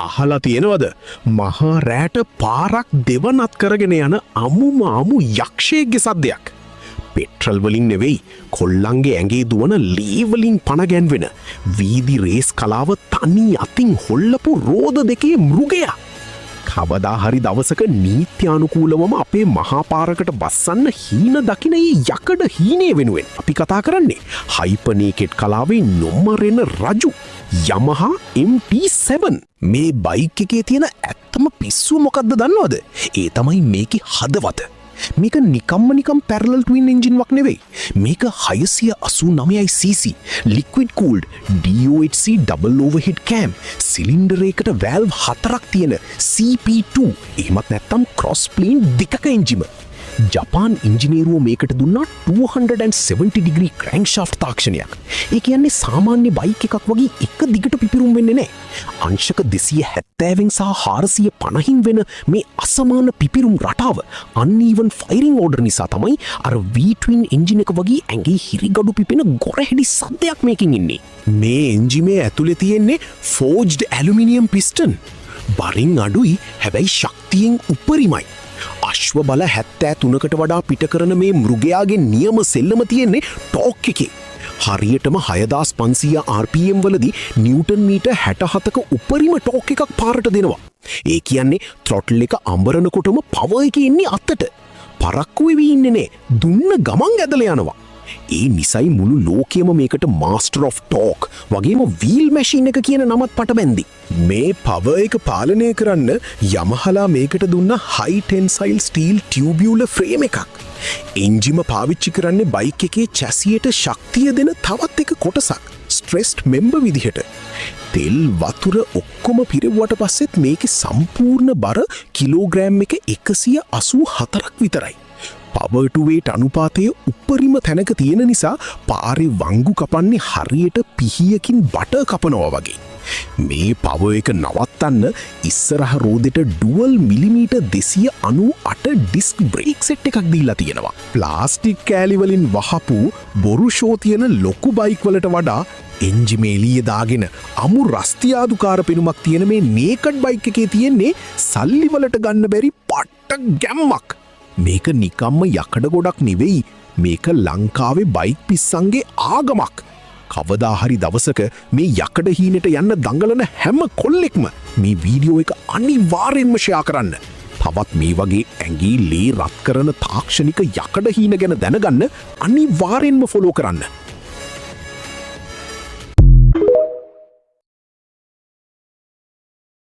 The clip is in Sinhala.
අහලා තියෙනවද මහා රෑට පාරක් දෙවනත් කරගෙන යන අමු යක්ෂයෙක්ගේ සද්දයක්. පෙට්‍රල් වලින් නෙවෙයි කොල්ලන්ගේ ඇඟේ දුවන ලී වලින් පණ ගැන්වෙන වීදි රේස් කලාව තනි අතින් හොල්ලපු රෝද දෙකේ මෘගයා. කවදා හරි දවසක නීත්‍යානුකූලවම අපේ මහා පාරකට බස්සන්න හීන දකින යකඩ හීනේ වෙනුවෙන් අපි කතා කරන්නේ හයිපනේකෙට් කලාවේ නොම්මරෙන රජු යමහා MT7. මේ බයික් එකේ තියෙන ඇත්තම පිස්සුව මොකක්ද දන්නවද? ඒ තමයි මේකේ හදවත. මේක නිකම් පැරලල් ට්වින් එන්ජින් වක් නෙවෙයි. මේක 689cc liquid cooled DOHC double overhead cam cylinder එකකට වැල්ව් 4ක් තියෙන CP2 එහෙමත් නැත්නම් cross plane දෙකක එන්ජිම. ජපාන් ඉංජිනේරුවෝ මේකට දුන්නා 270 degree crankshaft තාක්ෂණයක්. ඒ කියන්නේ සාමාන්‍ය බයික් එකක් වගේ එක දිගට පිපිරුම් වෙන්නේ නැහැ. අංශක 270න් සහ 450න් වෙන මේ අසමාන පිපිරුම් රටාව uneven firing order නිසා තමයි අර V-twin එන්ජින් එක වගේ ඇඟේ හිරිගඩු පිපෙන ගොරහැඩි සද්දයක් මේකෙන් ඉන්නේ. මේ එන්ජිමේ ඇතුලේ තියෙන්නේ forged aluminium piston. බරින් අඩුයි හැබැයි ශක්තියෙන් උපරිමයි. අශ්ව බල 73කට වඩා පිට කරන මේ මෘගයාගේ නියම සෙල්ලම තියෙන්නේ ටෝක් එකේ. හරියටම 6500 RPM වලදී නිව්ටන් මීටර් 67ක උපරිම ටෝක් එකක් පාරට දෙනවා. ඒ කියන්නේ throttle එක අඹරනකොටම power එක ඉන්නේ අතට. පරක්කු වෙවි ඉන්නේ නේ. දුන්න ගමන් ඇදලා යනවා. ඒ නිසයි මුළු ලෝකෙම මේකට master of torque වගේම wheel machine එක කියන නමත් පට බැන්දි. මේ power එක පාලනය කරන්න යමහලා මේකට දුන්න high tensile steel tubular frame එකක්. එන්ජිම පාවිච්චි කරන්නේ බයික් එකේ චැසියට ශක්තිය දෙන තවත් එක කොටසක් stressed member විදිහට. තෙල් වතුර ඔක්කොම පිරෙව්වට පස්සෙත් මේකේ සම්පූර්ණ බර කිලෝග්‍රෑම් එක 184ක් විතරයි. power to weight අනුපාතය උපරිම තැනක තියෙන නිසා පාරේ වංගු කපන්නේ හරියට පිහියකින් බටර් කපනවා වගේ. මේ power එක නවත්තන්න ඉස්සරහ රෝදෙට dual millimetre 298 disc brake set එකක් දීලා තියෙනවා. ප්ලාස්ටික් කෑලි වලින් වහපු බොරු ෂෝ තියෙන ලොකු බයික් වලට වඩා එන්ජිමේ එළිය දාගෙන අමු රස්තියාදුකාර පෙනුමක් තියෙන මේ නේකඩ් බයික් එකේ තියෙන්නේ සල්ලි වලට ගන්න බැරි පට්ට ගැම්මක්. මේක නිකම්ම යකඩ ගොඩක් නෙවෙයි. මේක ලංකාවේ බයික් පිස්සන්ගේ ආගමක්. කවදා හරි දවසක මේ යකඩ හීනෙට යන්න දඟලන හැම කොල්ලෙක්ම මේ වීඩියෝ එක අනිවාර්යෙන්ම ෂෙයා කරන්න. තවත් මේ වගේ ඇඟේ ලේ රත් කරන තාක්ෂණික යකඩ හීන ගැන දැනගන්න අනිවාර්යෙන්ම ෆොලෝ කරන්න.